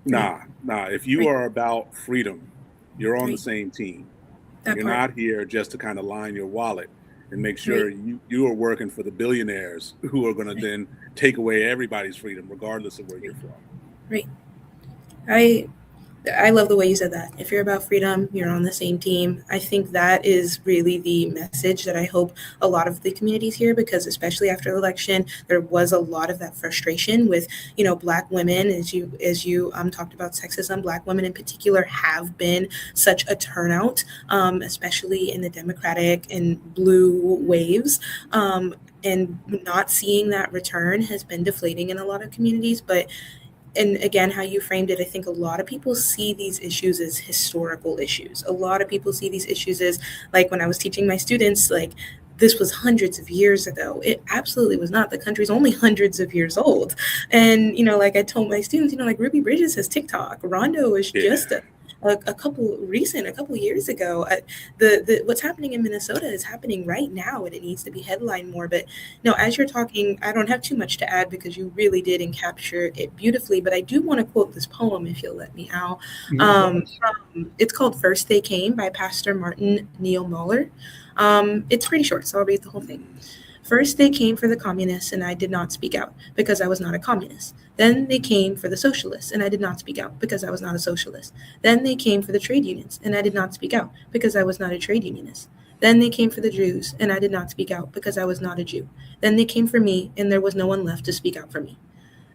Nah. If you are about freedom, you're on the same team. You're not here just to kind of line your wallet and make sure you are working for the billionaires who are going to then take away everybody's freedom, regardless of where you're from.
Right. I love the way you said that. If you're about freedom, you're on the same team. I think that is really the message that I hope a lot of the communities hear, because especially after the election, there was a lot of that frustration with, Black women, as you talked about sexism. Black women in particular have been such a turnout, especially in the Democratic and blue waves. And not seeing that return has been deflating in a lot of communities. And again, how you framed it, I think a lot of people see these issues as historical issues. A lot of people see these issues as, like when I was teaching my students, like this was hundreds of years ago. It absolutely was not. The country's only hundreds of years old. And, like I told my students, like Ruby Bridges has TikTok. Rondo is just a couple years ago. What's happening in Minnesota is happening right now, and it needs to be headlined more. But no, as you're talking, I don't have too much to add because you really did encapture it beautifully. But I do want to quote this poem, if you'll let me, Al. It's called "First They Came" by Pastor Martin Niemöller. It's pretty short, so I'll read the whole thing. First, they came for the communists, and I did not speak out because I was not a communist. Then they came for the socialists, and I did not speak out because I was not a socialist. Then they came for the trade unions, and I did not speak out because I was not a trade unionist. Then they came for the Jews, and I did not speak out because I was not a Jew. Then they came for me, and there was no one left to speak out for me.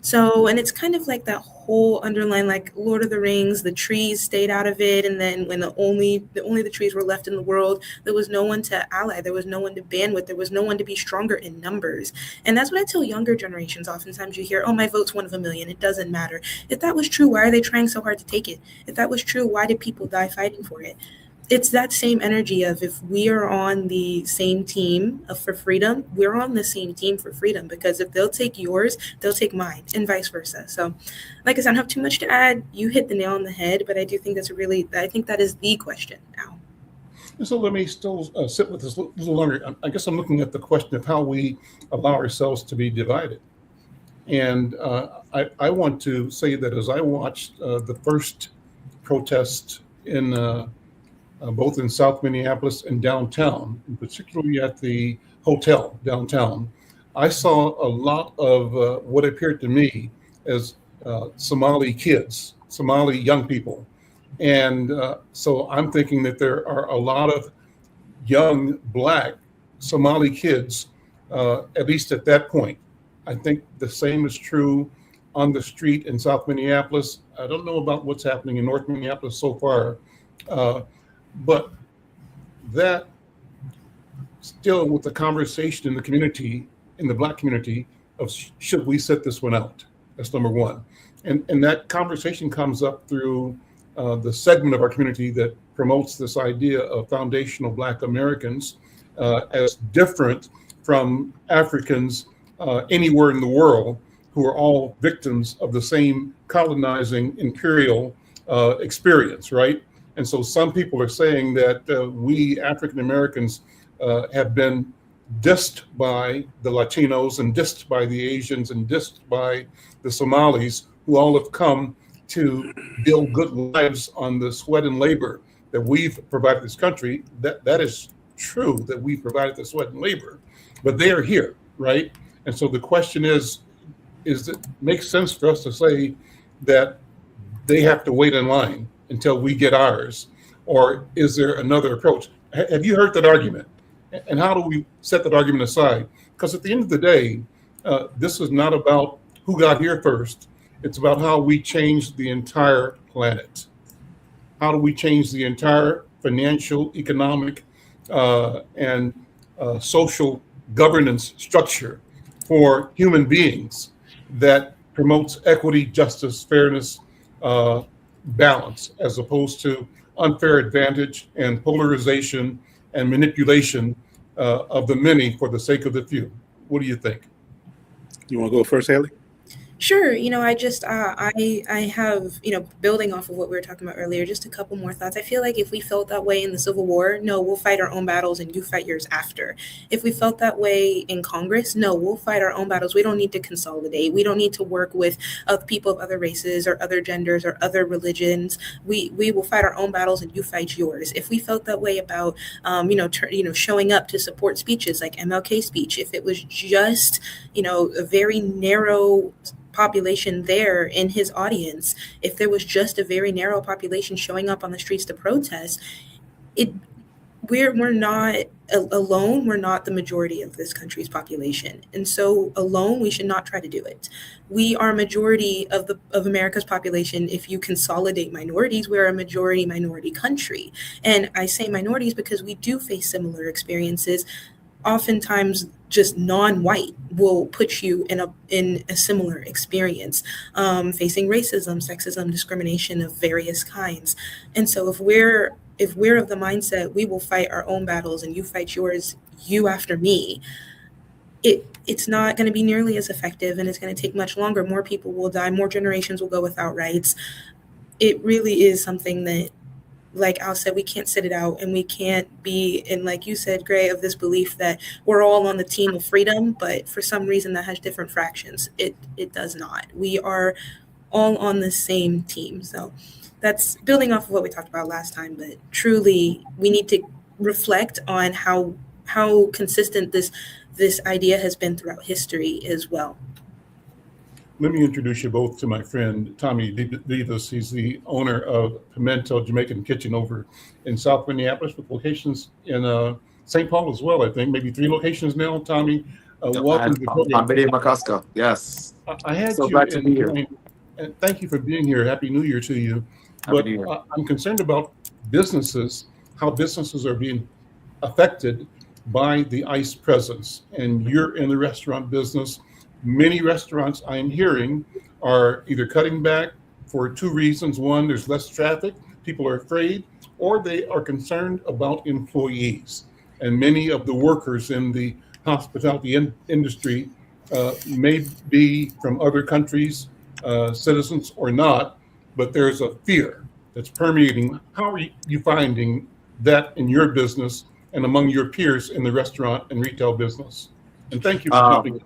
So, and it's kind of like that whole underline, like Lord of the Rings, the trees stayed out of it. And then when only the trees were left in the world, there was no one to ally. There was no one to band with. There was no one to be stronger in numbers. And that's what I tell younger generations. Oftentimes you hear, oh, my vote's 1 of a million. It doesn't matter. If that was true, why are they trying so hard to take it? If that was true, why did people die fighting for it? It's that same energy of, if we are on the same team for freedom, we're on the same team for freedom, because if they'll take yours, they'll take mine, and vice versa. So like I said, I don't have too much to add. You hit the nail on the head, but I do think I think that is the question now.
So let me still sit with this a little longer. I guess I'm looking at the question of how we allow ourselves to be divided. And I want to say that as I watched the first protest in both in South Minneapolis and downtown, and particularly at the hotel downtown, I saw a lot of what appeared to me as Somali kids, Somali young people. And so I'm thinking that there are a lot of young Black Somali kids, at least at that point. I think the same is true on the street in South Minneapolis. I don't know about what's happening in North Minneapolis so far. But that still, with the conversation in the community, in the Black community, of should we set this one out? That's number one. And that conversation comes up through the segment of our community that promotes this idea of foundational Black Americans as different from Africans anywhere in the world, who are all victims of the same colonizing imperial experience, right? And so some people are saying that we African Americans have been dissed by the Latinos and dissed by the Asians and dissed by the Somalis, who all have come to build good lives on the sweat and labor that we've provided this country. That is true that we provided the sweat and labor, but they are here, right? And so the question is it makes sense for us to say that they have to wait in line until we get ours? Or is there another approach? Have you heard that argument? And how do we set that argument aside? Because at the end of the day, this is not about who got here first. It's about how we change the entire planet. How do we change the entire financial, economic, and social governance structure for human beings that promotes equity, justice, fairness, balance, as opposed to unfair advantage and polarization and manipulation of the many for the sake of the few? What do you think?
You want to go first, Haley?
Sure. I have, building off of what we were talking about earlier, just a couple more thoughts. I feel like if we felt that way in the Civil War, no, we'll fight our own battles and you fight yours after. If we felt that way in Congress, no, we'll fight our own battles. We don't need to consolidate. We don't need to work with people of other races or other genders or other religions. We will fight our own battles and you fight yours. If we felt that way about, showing up to support speeches like MLK speech, if it was just, a very narrow population there in his audience, if there was just a very narrow population showing up on the streets to protest, we're not alone. We're not the majority of this country's population, and so alone we should not try to do it. We are a majority of America's population. If you consolidate minorities, we're a majority minority country, and I say minorities because we do face similar experiences. Oftentimes just non-white will put you in a similar experience, facing racism, sexism, discrimination of various kinds. And so if we're of the mindset we will fight our own battles and you fight yours, you after me, it's not going to be nearly as effective, and it's going to take much longer. More people will die, more generations will go without rights. It really is something that, like Al said, we can't sit it out, and we can't be in, like you said, Gray, of this belief that we're all on the team of freedom, but for some reason that has different fractions. It does not. We are all on the same team. So that's building off of what we talked about last time, but truly we need to reflect on how consistent this idea has been throughout history as well.
Let me introduce you both to my friend, Tommy Vivas. He's the owner of Pimento Jamaican Kitchen over in South Minneapolis, with locations in St. Paul as well, I think. Maybe 3 locations now, Tommy. Welcome to the program.
I'm Benny McCusker. Yes.
I had
so
you
glad to be here.
And thank you for being here. Happy New Year to you.
Happy New Year.
I'm concerned about businesses, how businesses are being affected by the ICE presence. And you're in the restaurant business. Many restaurants, I'm hearing, are either cutting back for 2 reasons. One, there's less traffic, people are afraid, or they are concerned about employees. And many of the workers in the hospitality industry may be from other countries, citizens or not, but there's a fear that's permeating. How are you finding that in your business and among your peers in the restaurant and retail business? And thank you for jumping in.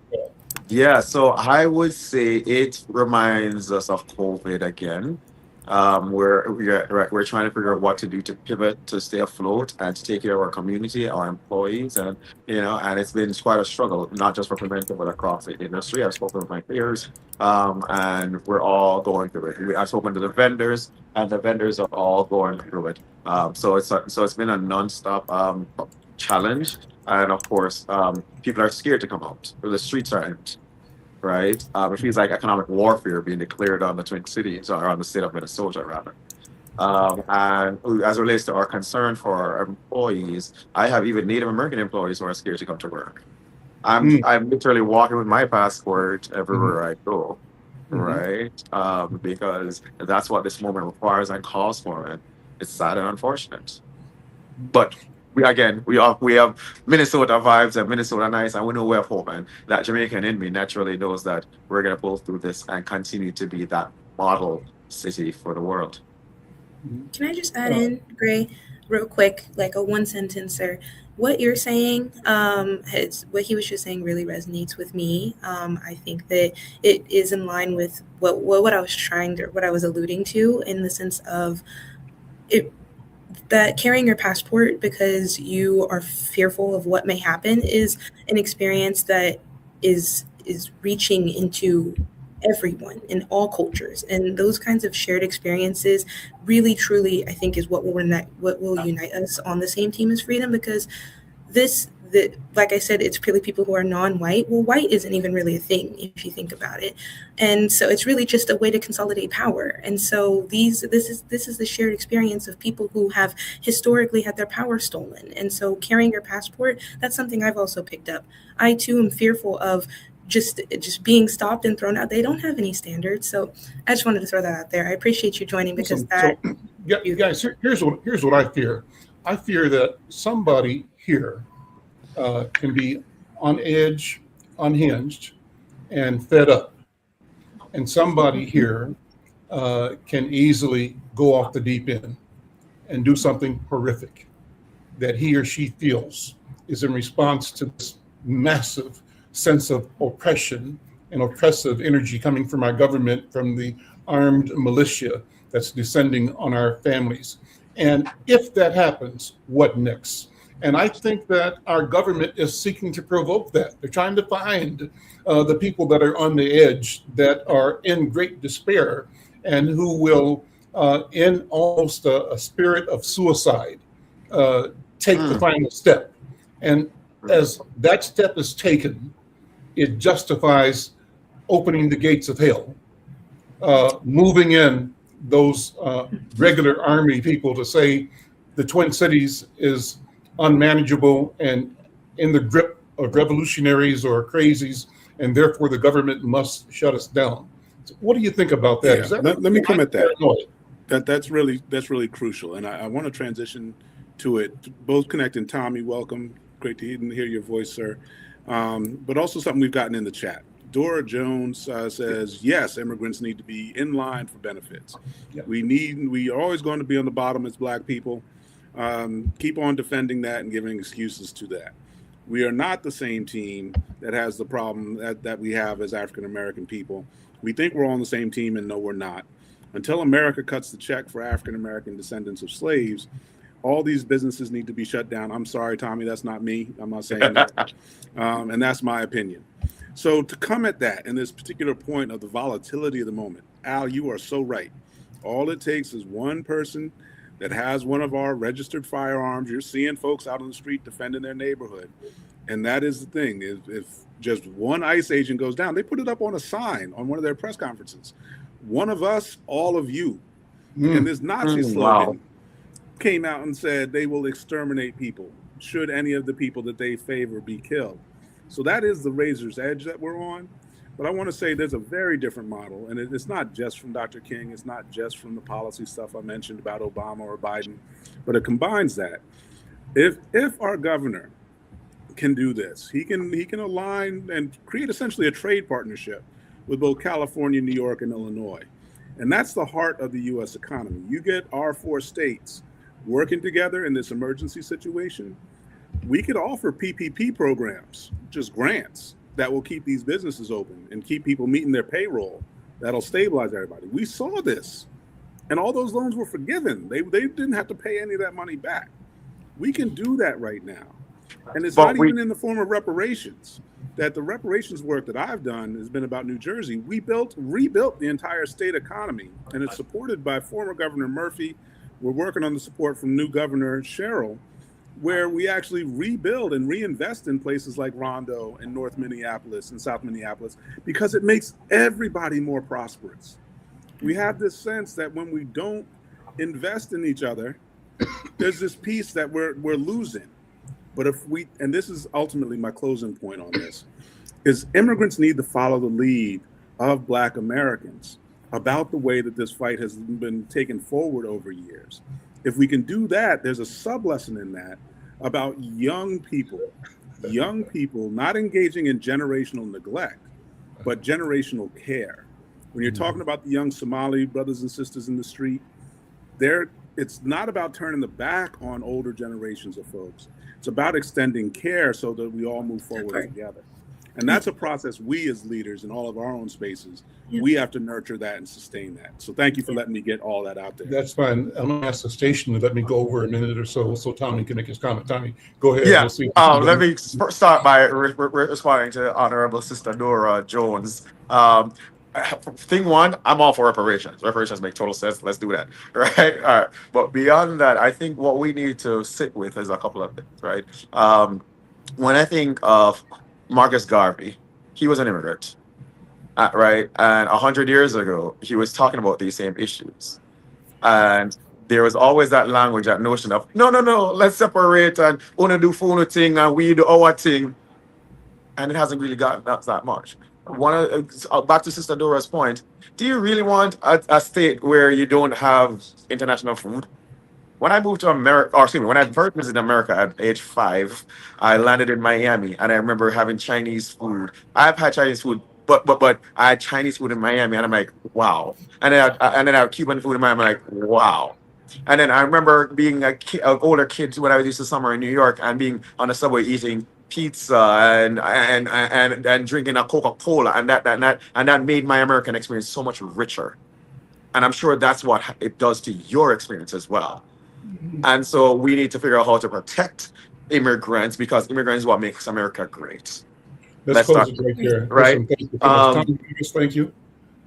Yeah, so I would say it reminds us of COVID again. We're trying to figure out what to do to pivot, to stay afloat, and to take care of our community, our employees, and it's been quite a struggle, not just for Pimento, but across the industry. I've spoken with my peers, and we're all going through it. I've spoken to the vendors, and the vendors are all going through it. So it's been a nonstop challenge. And of course, people are scared to come out. The streets are empty, right? It feels like economic warfare being declared on the Twin Cities, or on the state of Minnesota, rather. And as it relates to our concern for our employees, I have even Native American employees who are scared to come to work. I'm literally walking with my passport everywhere I go, right? Because that's what this moment requires and calls for, and it's sad and unfortunate. But we have Minnesota vibes and Minnesota nice, and we know we have hope, and that Jamaican in me naturally knows that we're going to pull through this and continue to be that model city for the world.
Can I just add in, Gray, real quick, like a one sentencer? What you're saying, what he was just saying really resonates with me. I think that it is in line with what I was alluding to, in the sense of it. that carrying your passport because you are fearful of what may happen is an experience that is reaching into everyone in all cultures, and those kinds of shared experiences really truly I think is what will unite us on the same team as freedom, because like I said, it's purely people who are non-white. Well, white isn't even really a thing if you think about it, and so it's really just a way to consolidate power. And so this is the shared experience of people who have historically had their power stolen. And so carrying your passport, that's something I've also picked up. I too am fearful of just being stopped and thrown out. They don't have any standards, so I just wanted to throw that out there. I appreciate you joining because
guys, here's what I fear. I fear that somebody here can be on edge, unhinged, and fed up. And somebody here can easily go off the deep end and do something horrific that he or she feels is in response to this massive sense of oppression and oppressive energy coming from our government, from the armed militia that's descending on our families. And if that happens, what next? And I think that our government is seeking to provoke that. They're trying to find the people that are on the edge, that are in great despair, and who will, in almost a spirit of suicide, take the final step. And as that step is taken, it justifies opening the gates of hell, moving in those regular army people to say the Twin Cities is unmanageable and in the grip of revolutionaries or crazies, and therefore the government must shut us down. So what do you think about that?
Yeah, let me come at that.
Paranoid?
That's really crucial, and I want to transition to it. Both connecting, Tommy, welcome. Great to hear your voice, sir. But also something we've gotten in the chat. Dora Jones says, yes, immigrants need to be in line for benefits.
Yeah.
We are always going to be on the bottom as Black people. Keep on defending that and giving excuses to that. We are not the same team that has the problem that we have as African American people. We think we're on the same team, and no, we're not. Until America cuts the check for African American descendants of slaves, all these businesses need to be shut down. I'm sorry, Tommy, that's not me. I'm not saying that. And that's my opinion. So to come at that in this particular point of the volatility of the moment, Al, you are so right. All it takes is one person that has one of our registered firearms. You're seeing folks out on the street defending their neighborhood. And that is the thing. If just one ICE agent goes down, they put it up on a sign on one of their press conferences. One of us, all of you. And this Nazi slogan came out and said they will exterminate people should any of the people that they favor be killed. So that is the razor's edge that we're on. But I want to say there's a very different model, and it's not just from Dr. King, it's not just from the policy stuff I mentioned about Obama or Biden, but it combines that. If our governor can do this, he can align and create essentially a trade partnership with both California, New York, and Illinois. And that's the heart of the U.S. economy. You get our 4 states working together in this emergency situation. We could offer PPP programs, just grants, that will keep these businesses open and keep people meeting their payroll. That'll stabilize everybody. We saw this, and all those loans were forgiven. They didn't have to pay any of that money back. We can do that right now. And it's not even in the form of reparations. That the reparations work that I've done has been about New Jersey. We rebuilt the entire state economy, and it's supported by former Governor Murphy. We're working on the support from new Governor Sherrill, where we actually rebuild and reinvest in places like Rondo and North Minneapolis and South Minneapolis, because it makes everybody more prosperous. We have this sense that when we don't invest in each other, there's this piece that we're losing. But and this is ultimately my closing point on this, is immigrants need to follow the lead of Black Americans about the way that this fight has been taken forward over years. If we can do that, there's a sub-lesson in that about young people not engaging in generational neglect, but generational care. When you're talking about the young Somali brothers and sisters in the street, it's not about turning the back on older generations of folks. It's about extending care so that we all move forward together. And that's a process we as leaders in all of our own spaces, we have to nurture that and sustain that. So thank you for letting me get all that out there.
That's fine. I'm going to ask the station to let me go over a minute or so Tommy can make his comment. Tommy, go ahead.
Yeah.
We'll see.
Let me start by responding to Honorable Sister Nora Jones. Thing one, I'm all for reparations. Reparations make total sense. Let's do that, right? All right. But beyond that, I think what we need to sit with is a couple of things, right? When I think of Marcus Garvey, he was an immigrant, right? And 100 years ago, he was talking about these same issues. And there was always that language, that notion of, no, let's separate and wanna do phone thing and we do our thing. And it hasn't really gotten that much. Back to Sister Dora's point, do you really want a state where you don't have international food? When I moved to America, when I first visited America at age 5, I landed in Miami and I remember having Chinese food. I've had Chinese food, but I had Chinese food in Miami and I'm like, wow. And then I had Cuban food in Miami, I'm like, wow. And then I remember being an older kid when I used to summer in New York and being on the subway eating pizza and drinking a Coca-Cola, and that made my American experience so much richer. And I'm sure that's what it does to your experience as well. And so we need to figure out how to protect immigrants, because immigrants is what makes America great.
Let's close it right there.
Right.
Listen, thank you. Tommy Davis, thank you.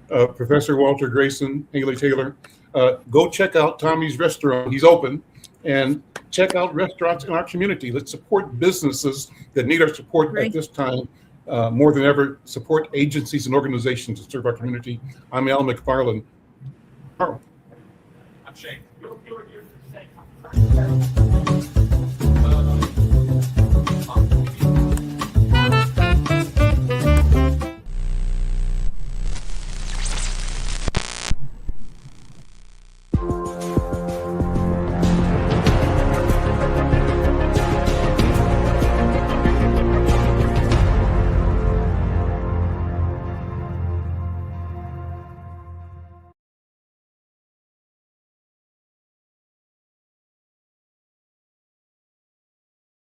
Professor Walter Grayson, Haley Taylor, go check out Tommy's restaurant. He's open. And check out restaurants in our community. Let's support businesses that need our support at this time more than ever. Support agencies and organizations that serve our community. I'm Al McFarland.
I'm Shane.